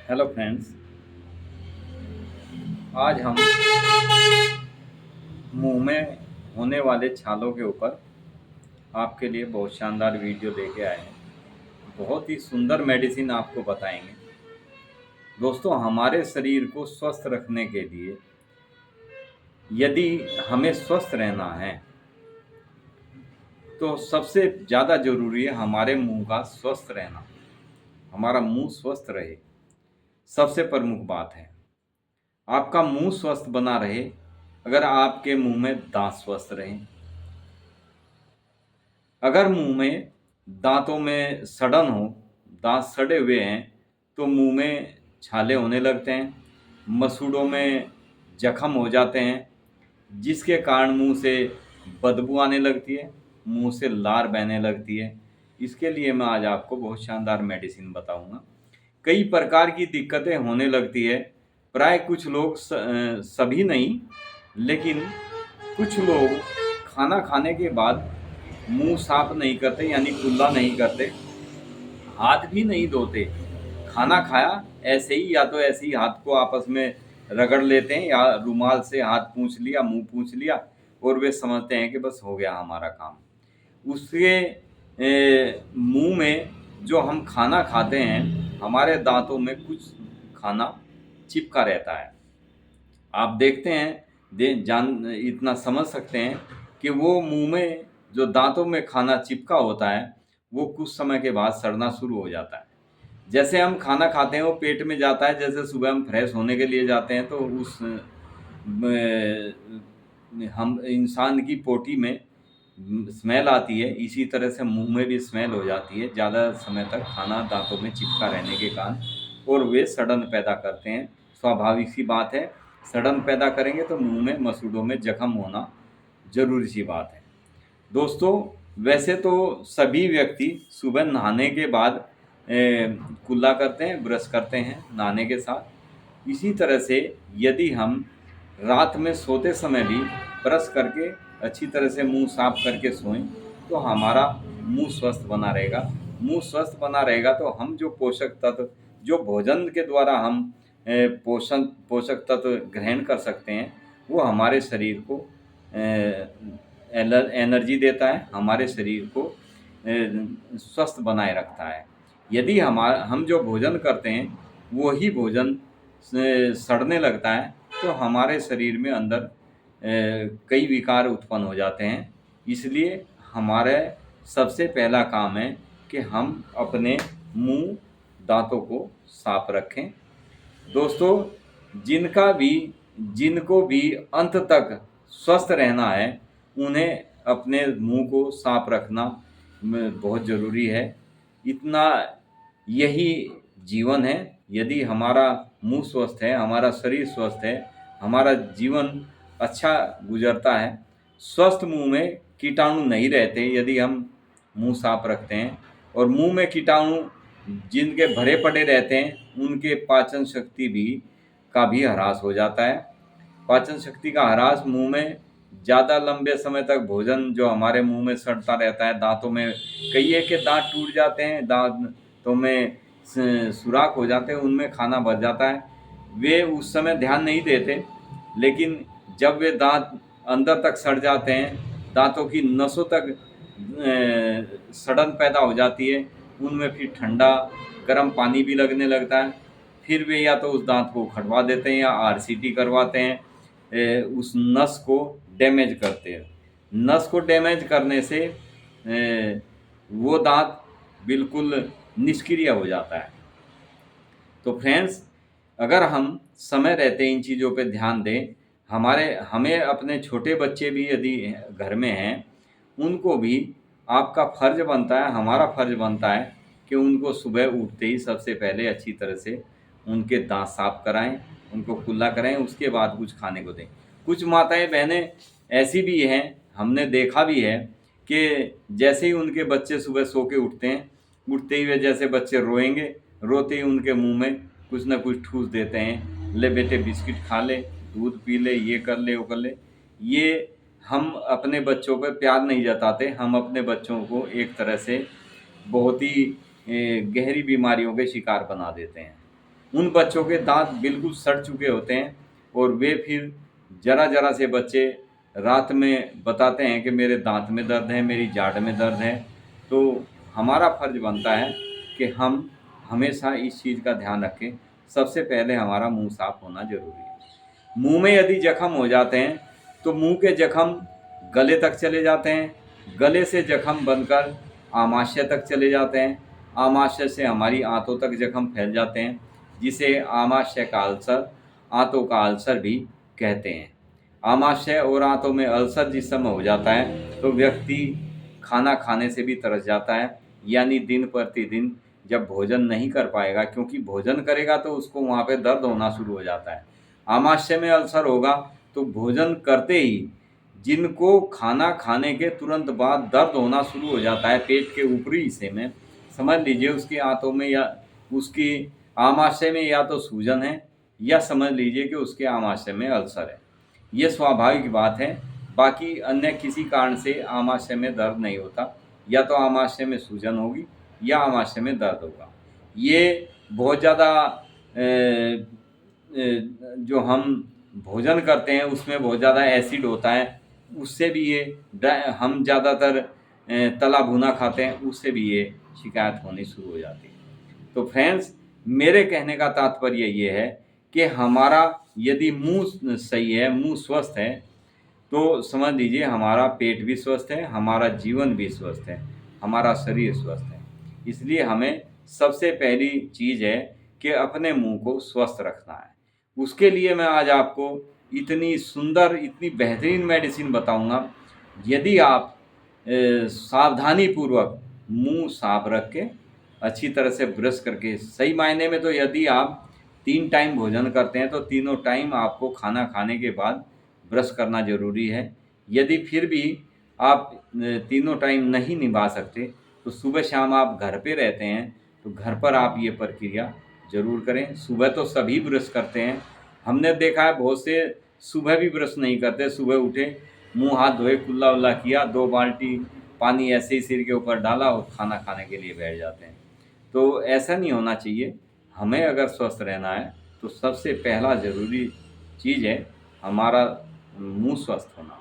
Hello friends. आज हम मुंह में होने वाले छालों के ऊपर आपके लिए बहुत शानदार वीडियो लेके आए हैं। बहुत ही सुंदर मेडिसिन आपको बताएंगे। दोस्तों, हमारे शरीर को स्वस्थ रखने के लिए यदि हमें स्वस्थ रहना है तो सबसे ज़्यादा ज़रूरी है हमारे मुंह का स्वस्थ रहना। हमारा मुंह स्वस्थ रहे, सबसे प्रमुख बात है। आपका मुंह स्वस्थ बना रहे अगर आपके मुंह में दांत स्वस्थ रहें। अगर मुंह में दांतों में सड़न हो, दांत सड़े हुए हैं, तो मुंह में छाले होने लगते हैं, मसूड़ों में जख्म हो जाते हैं, जिसके कारण मुंह से बदबू आने लगती है, मुंह से लार बहने लगती है। इसके लिए मैं आज आपको बहुत शानदार मेडिसिन बताऊंगा। कई प्रकार की दिक्कतें होने लगती है। प्राय कुछ लोग सभी नहीं, लेकिन कुछ लोग खाना खाने के बाद मुंह साफ नहीं करते, यानी कुल्ला नहीं करते, हाथ भी नहीं धोते। खाना खाया ऐसे ही, या तो ऐसे ही हाथ को आपस में रगड़ लेते हैं या रुमाल से हाथ पूंछ लिया, मुंह पूंछ लिया, और वे समझते हैं कि बस हो गया हमारा काम। उसके मुंह में जो हम खाना खाते हैं, हमारे दांतों में कुछ खाना चिपका रहता है। आप देखते हैं, जान इतना समझ सकते हैं कि वो मुंह में जो दांतों में खाना चिपका होता है, वो कुछ समय के बाद सड़ना शुरू हो जाता है। जैसे हम खाना खाते हैं वो पेट में जाता है, जैसे सुबह हम फ्रेश होने के लिए जाते हैं तो उस हम इंसान की पोटी में स्मेल आती है, इसी तरह से मुंह में भी स्मेल हो जाती है ज़्यादा समय तक खाना दांतों में चिपका रहने के कारण, और वे सड़न पैदा करते हैं। स्वाभाविक सी बात है, सड़न पैदा करेंगे तो मुंह में मसूड़ों में जख्म होना जरूरी सी बात है। दोस्तों, वैसे तो सभी व्यक्ति सुबह नहाने के बाद कुल्ला करते हैं, ब्रश करते हैं नहाने के साथ। इसी तरह से यदि हम रात में सोते समय भी ब्रश करके अच्छी तरह से मुंह साफ करके सोएं तो हमारा मुंह स्वस्थ बना रहेगा। मुंह स्वस्थ बना रहेगा तो हम जो पोषक तत्व, जो भोजन के द्वारा हम पोषक तत्व ग्रहण कर सकते हैं, वो हमारे शरीर को एनर्जी देता है, हमारे शरीर को स्वस्थ बनाए रखता है। यदि हम जो भोजन करते हैं वही भोजन सड़ने लगता है तो हमारे शरीर में अंदर कई विकार उत्पन्न हो जाते हैं। इसलिए हमारे सबसे पहला काम है कि हम अपने मुंह, दांतों को साफ रखें। दोस्तों, जिनको भी अंत तक स्वस्थ रहना है, उन्हें अपने मुंह को साफ रखना बहुत ज़रूरी है। इतना यही जीवन है। यदि हमारा मुंह स्वस्थ है, हमारा शरीर स्वस्थ है, हमारा जीवन अच्छा गुजरता है। स्वस्थ मुंह में कीटाणु नहीं रहते यदि हम मुंह साफ रखते हैं, और मुंह में कीटाणु जिनके भरे पड़े रहते हैं उनके पाचन शक्ति का भी ह्रास हो जाता है। पाचन शक्ति का ह्रास, मुंह में ज़्यादा लंबे समय तक भोजन जो हमारे मुंह में सड़ता रहता है, दांतों में कई एक के दांत टूट जाते हैं, दांतों में सुराख हो जाते हैं, उनमें खाना भर जाता है। वे उस समय ध्यान नहीं देते, लेकिन जब वे दांत अंदर तक सड़ जाते हैं, दांतों की नसों तक सड़न पैदा हो जाती है, उनमें फिर ठंडा गर्म पानी भी लगने लगता है। फिर वे या तो उस दांत को उखड़वा देते हैं या आरसीटी करवाते हैं, उस नस को डैमेज करते हैं। नस को डैमेज करने से वो दांत बिल्कुल निष्क्रिय हो जाता है। तो फ्रेंड्स, अगर हम समय रहते इन चीज़ों पे ध्यान दें, हमें अपने छोटे बच्चे भी यदि घर में हैं, उनको भी आपका फ़र्ज़ बनता है, हमारा फ़र्ज़ बनता है कि उनको सुबह उठते ही सबसे पहले अच्छी तरह से उनके दांत साफ कराएं, उनको कुल्ला कराएं, उसके बाद कुछ खाने को दें। कुछ माताएं बहनें ऐसी भी हैं, हमने देखा भी है, कि जैसे ही उनके बच्चे सुबह सो के उठते हैं, उठते ही वे जैसे बच्चे रोएंगे, रोते ही उनके मुंह में कुछ ना कुछ ठूस देते हैं, ले बेटे बिस्किट खा ले, दूध पी ले, ये कर ले, वो कर ले। ये हम अपने बच्चों पर प्यार नहीं जताते, हम अपने बच्चों को एक तरह से बहुत ही गहरी बीमारियों के शिकार बना देते हैं। उन बच्चों के दांत बिल्कुल सड़ चुके होते हैं और वे फिर जरा जरा से बच्चे रात में बताते हैं कि मेरे दांत में दर्द है, मेरी जाड़ में दर्द है। तो हमारा फर्ज बनता है कि हम हमेशा इस चीज़ का ध्यान रखें। सबसे पहले हमारा मुंह साफ होना जरूरी है। मुंह में यदि जख्म हो जाते हैं तो मुंह के जख्म गले तक चले जाते हैं, गले से जख्म बनकर आमाशय तक चले जाते हैं, आमाशय से हमारी आंतों तक जख्म फैल जाते हैं, जिसे आमाशय का अल्सर, आंतों का अल्सर भी कहते हैं। आमाशय और आंतों में अल्सर जिस समय हो जाता है तो व्यक्ति खाना खाने से भी तरस जाता है, यानी दिन प्रतिदिन जब भोजन नहीं कर पाएगा, क्योंकि भोजन करेगा तो उसको वहाँ पे दर्द होना शुरू हो जाता है। आमाशय में अल्सर होगा तो भोजन करते ही जिनको खाना खाने के तुरंत बाद दर्द होना शुरू हो जाता है पेट के ऊपरी हिस्से में, समझ लीजिए उसके आंतों में या उसकी आमाशय में या तो सूजन है, या समझ लीजिए कि उसके आमाशय में अल्सर है। ये स्वाभाविक बात है। बाकी अन्य किसी कारण से आमाशय में दर्द नहीं होता, या तो आमाशय में सूजन होगी या आमाशय में दर्द होगा। ये बहुत ज़्यादा जो हम भोजन करते हैं उसमें बहुत ज़्यादा एसिड होता है, उससे भी ये हम ज़्यादातर तला भुना खाते हैं, उससे भी ये शिकायत होनी शुरू हो जाती है। तो फ्रेंड्स, मेरे कहने का तात्पर्य ये है कि हमारा यदि मुंह सही है, मुंह स्वस्थ है, तो समझ लीजिए हमारा पेट भी स्वस्थ है, हमारा जीवन भी स्वस्थ है, हमारा शरीर स्वस्थ है। इसलिए हमें सबसे पहली चीज़ है कि अपने मुंह को स्वस्थ रखना है। उसके लिए मैं आज आपको इतनी सुंदर, इतनी बेहतरीन मेडिसिन बताऊंगा। यदि आप सावधानीपूर्वक मुंह साफ रख के अच्छी तरह से ब्रश करके, सही मायने में तो यदि आप 3 टाइम भोजन करते हैं तो तीनों टाइम आपको खाना खाने के बाद ब्रश करना ज़रूरी है। यदि फिर भी आप तीनों टाइम नहीं निभा सकते तो सुबह शाम आप घर पे रहते हैं तो घर पर आप ये प्रक्रिया ज़रूर करें। सुबह तो सभी ब्रश करते हैं, हमने देखा है बहुत से सुबह भी ब्रश नहीं करते। सुबह उठे, मुंह हाथ धोए, कुल्ला उल्ला किया, 2 बाल्टी पानी ऐसे ही सिर के ऊपर डाला और खाना खाने के लिए बैठ जाते हैं। तो ऐसा नहीं होना चाहिए। हमें अगर स्वस्थ रहना है तो सबसे पहला ज़रूरी चीज़ है हमारा मुंह स्वस्थ होना।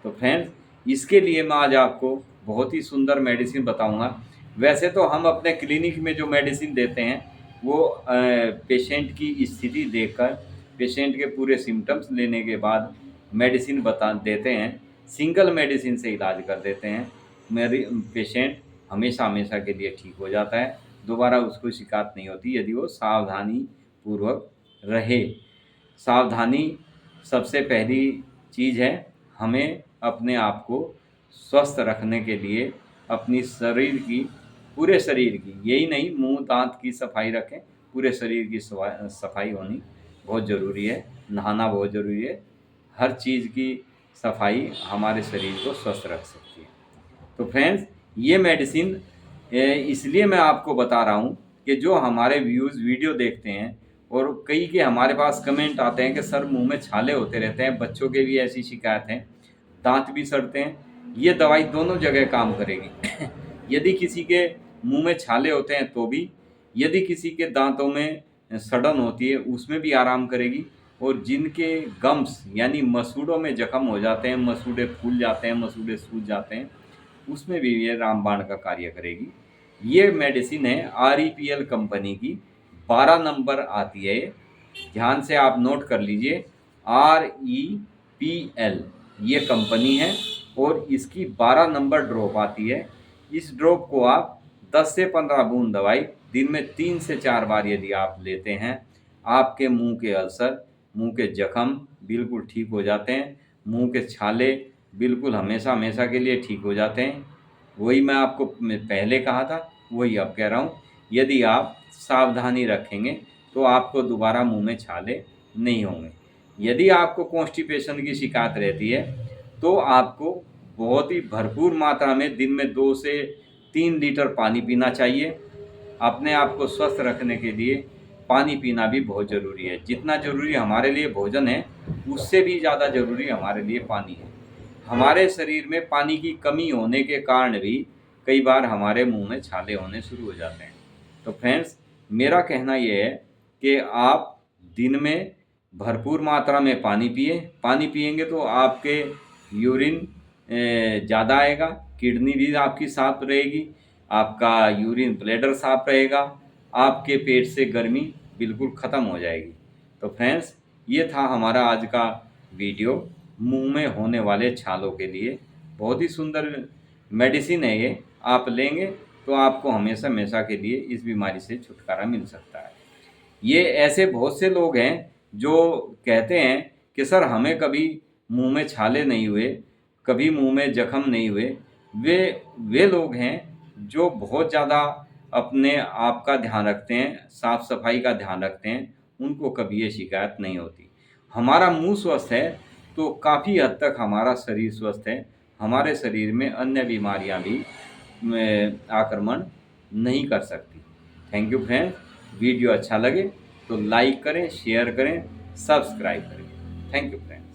तो फ्रेंड्स, इसके लिए मैं आज आपको बहुत ही सुंदर मेडिसिन बताऊंगा। वैसे तो हम अपने क्लिनिक में जो मेडिसिन देते हैं वो पेशेंट की स्थिति देखकर, पेशेंट के पूरे सिम्टम्स लेने के बाद मेडिसिन बता देते हैं। सिंगल मेडिसिन से इलाज कर देते हैं। मेरी पेशेंट हमेशा हमेशा के लिए ठीक हो जाता है, दोबारा उसको शिकायत नहीं होती यदि वो सावधानी पूर्वक रहे। सावधानी सबसे पहली चीज़ है। हमें अपने आप को स्वस्थ रखने के लिए अपनी शरीर की, पूरे शरीर की, यही नहीं मुंह दांत की सफाई रखें, पूरे शरीर की सफाई होनी बहुत ज़रूरी है। नहाना बहुत ज़रूरी है। हर चीज़ की सफाई हमारे शरीर को स्वस्थ रख सकती है। तो फ्रेंड्स, ये मेडिसिन इसलिए मैं आपको बता रहा हूँ कि जो हमारे व्यूज़ वीडियो देखते हैं और कई के हमारे पास कमेंट आते हैं कि सर मुंह में छाले होते रहते हैं, बच्चों के भी ऐसी शिकायत है, दांत भी सड़ते हैं। ये दवाई दोनों जगह काम करेगी। यदि किसी के मुंह में छाले होते हैं तो भी, यदि किसी के दांतों में सड़न होती है उसमें भी आराम करेगी। और जिनके गम्स यानी मसूड़ों में जख्म हो जाते हैं, मसूड़े फूल जाते हैं, मसूड़े सूज जाते हैं, उसमें भी ये रामबाण का कार्य करेगी। ये मेडिसिन है REPL कंपनी की, 12 नंबर आती है। ध्यान से आप नोट कर लीजिए, REPL ये कंपनी है और इसकी 12 नंबर ड्रॉप आती है। इस ड्रॉप को आप 10 से 15 बूंद दवाई दिन में 3 से 4 बार यदि आप लेते हैं, आपके मुंह के अल्सर, मुंह के जख्म बिल्कुल ठीक हो जाते हैं। मुंह के छाले बिल्कुल हमेशा हमेशा के लिए ठीक हो जाते हैं। वही मैं आपको पहले कहा था, वही अब कह रहा हूँ। यदि आप सावधानी रखेंगे तो आपको दोबारा मुंह में छाले नहीं होंगे। यदि आपको कॉन्स्टिपेशन की शिकायत रहती है तो आपको बहुत ही भरपूर मात्रा में दिन में 2 से 3 लीटर पानी पीना चाहिए। अपने आप को स्वस्थ रखने के लिए पानी पीना भी बहुत ज़रूरी है। जितना ज़रूरी हमारे लिए भोजन है, उससे भी ज़्यादा ज़रूरी हमारे लिए पानी है। हमारे शरीर में पानी की कमी होने के कारण भी कई बार हमारे मुंह में छाले होने शुरू हो जाते हैं। तो फ्रेंड्स, मेरा कहना यह है कि आप दिन में भरपूर मात्रा में पानी पिए। पानी पिएंगे तो आपके यूरिन ज़्यादा आएगा, किडनी भी आपकी साफ रहेगी, आपका यूरिन ब्लैडर साफ रहेगा, आपके पेट से गर्मी बिल्कुल ख़त्म हो जाएगी। तो फ्रेंड्स, ये था हमारा आज का वीडियो मुंह में होने वाले छालों के लिए। बहुत ही सुंदर मेडिसिन है ये, आप लेंगे तो आपको हमेशा हमेशा के लिए इस बीमारी से छुटकारा मिल सकता है। ये ऐसे बहुत से लोग हैं जो कहते हैं कि सर हमें कभी मुंह में छाले नहीं हुए, कभी मुंह में जख्म नहीं हुए। वे लोग हैं जो बहुत ज़्यादा अपने आप का ध्यान रखते हैं, साफ सफाई का ध्यान रखते हैं, उनको कभी ये शिकायत नहीं होती। हमारा मुंह स्वस्थ है तो काफ़ी हद तक हमारा शरीर स्वस्थ है, हमारे शरीर में अन्य बीमारियां भी आक्रमण नहीं कर सकती। Thank you friends. वीडियो अच्छा लगे तो लाइक करें, शेयर करें, सब्सक्राइब करें। Thank you friends.